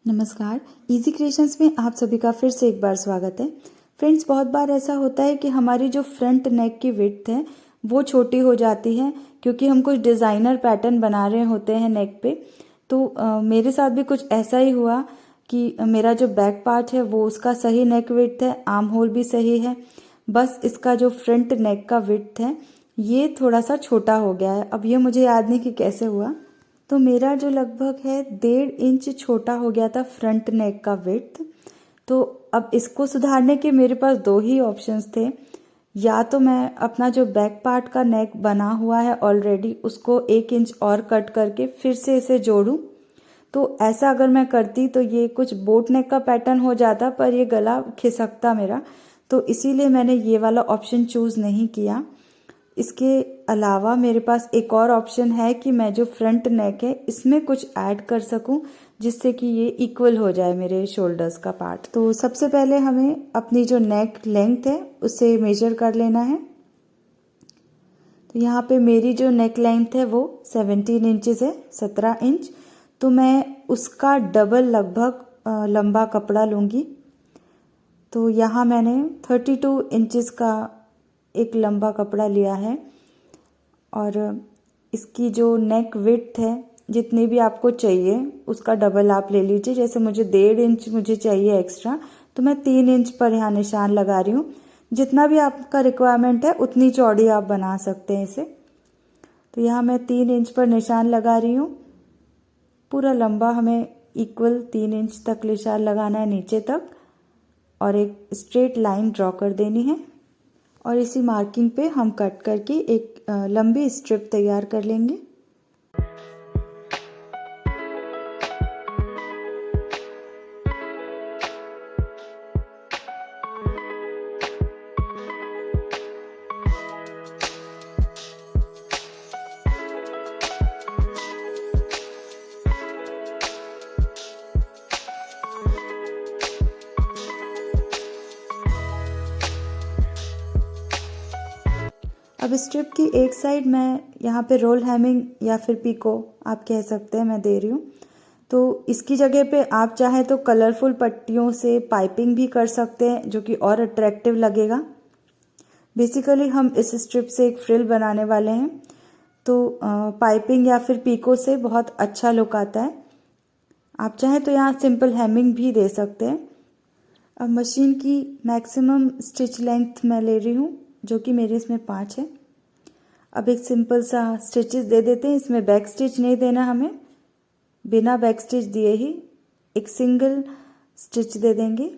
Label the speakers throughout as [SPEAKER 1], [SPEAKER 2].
[SPEAKER 1] नमस्कार। Easy creations में आप सभी का फिर से एक बार स्वागत है। फ्रेंड्स, बहुत बार ऐसा होता है कि हमारी जो फ्रंट नेक की विड्थ है वो छोटी हो जाती है क्योंकि हम कुछ डिज़ाइनर पैटर्न बना रहे होते हैं नेक पे। तो मेरे साथ भी कुछ ऐसा ही हुआ कि मेरा जो बैक पार्ट है वो उसका सही नेक विड्थ है, आर्म होल भी सही है, बस इसका जो फ्रंट नेक का विड्थ है ये थोड़ा सा छोटा हो गया है। अब ये मुझे याद नहीं कि कैसे हुआ। तो मेरा जो लगभग है 1.5 इंच छोटा हो गया था फ्रंट नेक का विड्थ। तो अब इसको सुधारने के मेरे पास दो ही ऑप्शंस थे। या तो मैं अपना जो बैक पार्ट का नेक बना हुआ है ऑलरेडी उसको 1 इंच और कट करके फिर से इसे जोड़ूं। तो ऐसा अगर मैं करती तो ये कुछ बोट नेक का पैटर्न हो जाता, पर ये गला खिसकता मेरा, तो इसीलिए मैंने ये वाला ऑप्शन चूज़ नहीं किया। इसके अलावा मेरे पास एक और ऑप्शन है कि मैं जो फ्रंट नेक है इसमें कुछ ऐड कर सकूं जिससे कि ये इक्वल हो जाए मेरे शोल्डर्स का पार्ट। तो सबसे पहले हमें अपनी जो नेक लेंथ है उसे मेजर कर लेना है। तो यहाँ पे मेरी जो नेक लेंथ है वो 17 इंचेस है, 17 इंच। तो मैं उसका डबल लगभग लंबा कपड़ा लूँगी। तो यहाँ मैंने 32 इंचेस का एक लंबा कपड़ा लिया है और इसकी जो नेक विड्थ है जितनी भी आपको चाहिए उसका डबल आप ले लीजिए। जैसे मुझे 1.5 इंच मुझे चाहिए एक्स्ट्रा, तो मैं 3 इंच पर यहाँ निशान लगा रही हूँ। जितना भी आपका रिक्वायरमेंट है उतनी चौड़ी आप बना सकते हैं इसे। तो यहाँ मैं 3 इंच पर निशान लगा रही हूँ। पूरा लंबा हमें इक्वल 3 इंच तक निशान लगाना है नीचे तक और एक स्ट्रेट लाइन ड्रॉ कर देनी है। और इसी मार्किंग पे हम कट करके एक लंबी स्ट्रिप तैयार कर लेंगे। अब स्ट्रिप की एक साइड मैं यहाँ पे रोल हेमिंग या फिर पिको आप कह सकते हैं मैं दे रही हूँ। तो इसकी जगह पे आप चाहें तो कलरफुल पट्टियों से पाइपिंग भी कर सकते हैं जो कि और अट्रैक्टिव लगेगा। बेसिकली हम इस स्ट्रिप से एक फ्रिल बनाने वाले हैं, तो पाइपिंग या फिर पिको से बहुत अच्छा लुक आता है। आप चाहें तो यहाँ सिंपल हेमिंग भी दे सकते हैं। अब मशीन की मैक्सिमम स्टिच लेंथ मैं ले रही हूँ जो कि मेरे इसमें 5 है। अब एक सिंपल सा स्टिचेस दे देते हैं। इसमें बैक स्टिच नहीं देना हमें, बिना बैक स्टिच दिए ही एक सिंगल स्टिच दे देंगे।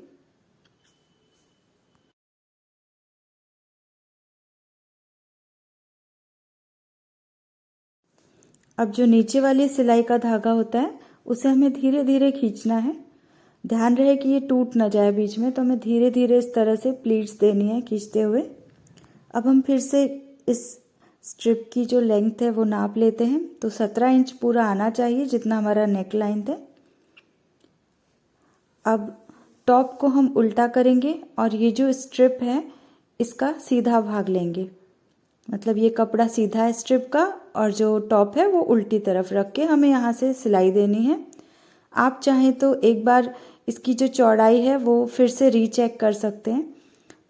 [SPEAKER 1] अब जो नीचे वाली सिलाई का धागा होता है उसे हमें धीरे धीरे खींचना है। ध्यान रहे कि ये टूट ना जाए बीच में, तो हमें धीरे धीरे इस तरह से प्लीट्स देनी है खींचते हुए। अब हम फिर से इस स्ट्रिप की जो लेंथ है वो नाप लेते हैं। तो 17 इंच पूरा आना चाहिए जितना हमारा नेक लाइन है। अब टॉप को हम उल्टा करेंगे और ये जो स्ट्रिप है इसका सीधा भाग लेंगे। मतलब ये कपड़ा सीधा है स्ट्रिप का और जो टॉप है वो उल्टी तरफ रख के हमें यहाँ से सिलाई देनी है। आप चाहें तो एक बार इसकी जो चौड़ाई है वो फिर से रीचेक कर सकते हैं।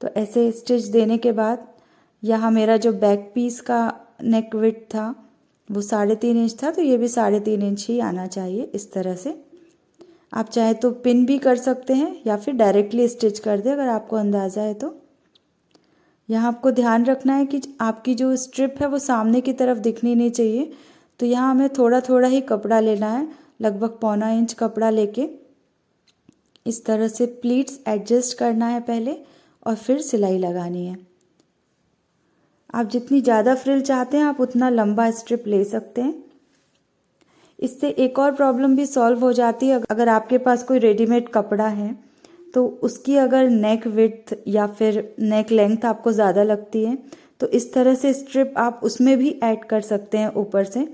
[SPEAKER 1] तो ऐसे स्टिच देने के बाद यहाँ मेरा जो बैक पीस का नेक विड्थ था वो 3.5 इंच था, तो ये भी 3.5 इंच ही आना चाहिए इस तरह से। आप चाहे तो पिन भी कर सकते हैं या फिर डायरेक्टली स्टिच कर दें अगर आपको अंदाज़ा है तो। यहाँ आपको ध्यान रखना है कि आपकी जो स्ट्रिप है वो सामने की तरफ दिखनी नहीं चाहिए। तो यहाँ हमें थोड़ा थोड़ा ही कपड़ा लेना है, लगभग 1.25 इंच कपड़ा लेके इस तरह से प्लीट्स एडजस्ट करना है पहले और फिर सिलाई लगानी है। आप जितनी ज़्यादा फ्रिल चाहते हैं आप उतना लंबा स्ट्रिप ले सकते हैं। इससे एक और प्रॉब्लम भी सॉल्व हो जाती है। अगर आपके पास कोई रेडीमेड कपड़ा है तो उसकी अगर नेक विड्थ या फिर नेक लेंथ आपको ज़्यादा लगती है तो इस तरह से स्ट्रिप आप उसमें भी ऐड कर सकते हैं ऊपर से।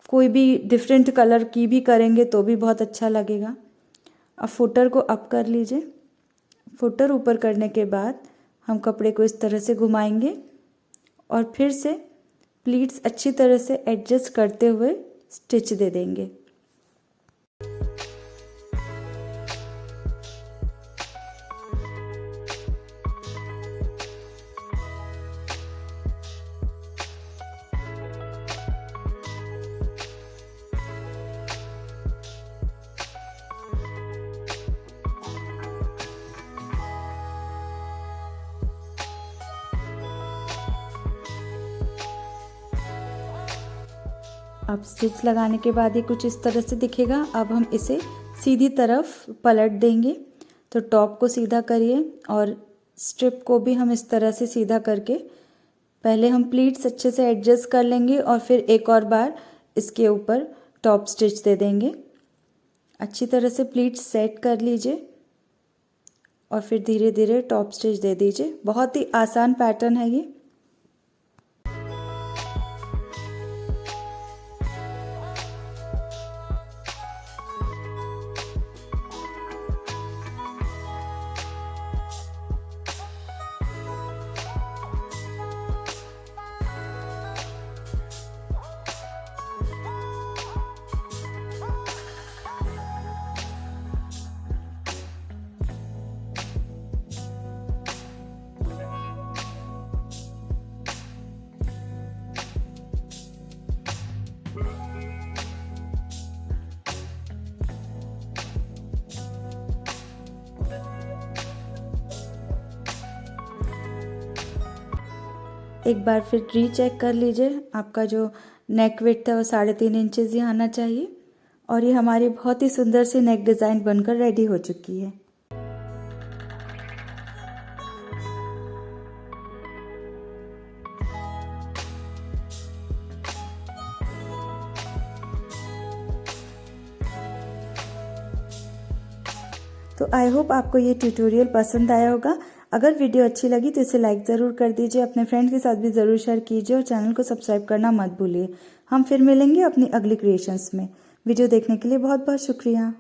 [SPEAKER 1] कोई भी डिफरेंट कलर की भी करेंगे तो भी बहुत अच्छा लगेगा। अब फुटर को अप कर लीजिए। फुटर ऊपर करने के बाद हम कपड़े को इस तरह से घुमाएंगे और फिर से प्लीट्स अच्छी तरह से एडजस्ट करते हुए स्टिच दे देंगे। अब स्टिच लगाने के बाद ये कुछ इस तरह से दिखेगा। अब हम इसे सीधी तरफ पलट देंगे। तो टॉप को सीधा करिए और स्ट्रिप को भी हम इस तरह से सीधा करके पहले हम प्लीट्स अच्छे से एडजस्ट कर लेंगे और फिर एक और बार इसके ऊपर टॉप स्टिच दे देंगे। अच्छी तरह से प्लीट्स सेट कर लीजिए और फिर धीरे धीरे टॉप स्टिच दे दीजिए। बहुत ही आसान पैटर्न है ये। एक बार फिर रीचेक कर लीजिए। आपका जो नेक विड्थ है वो 3.5 इंचेस ही आना चाहिए। और ये हमारी बहुत ही सुंदर सी नेक डिज़ाइन बनकर रेडी हो चुकी है। तो आई होप आपको ये ट्यूटोरियल पसंद आया होगा। अगर वीडियो अच्छी लगी तो इसे लाइक ज़रूर कर दीजिए, अपने फ्रेंड के साथ भी ज़रूर शेयर कीजिए और चैनल को सब्सक्राइब करना मत भूलिए। हम फिर मिलेंगे अपनी अगली क्रिएशंस में। वीडियो देखने के लिए बहुत बहुत शुक्रिया।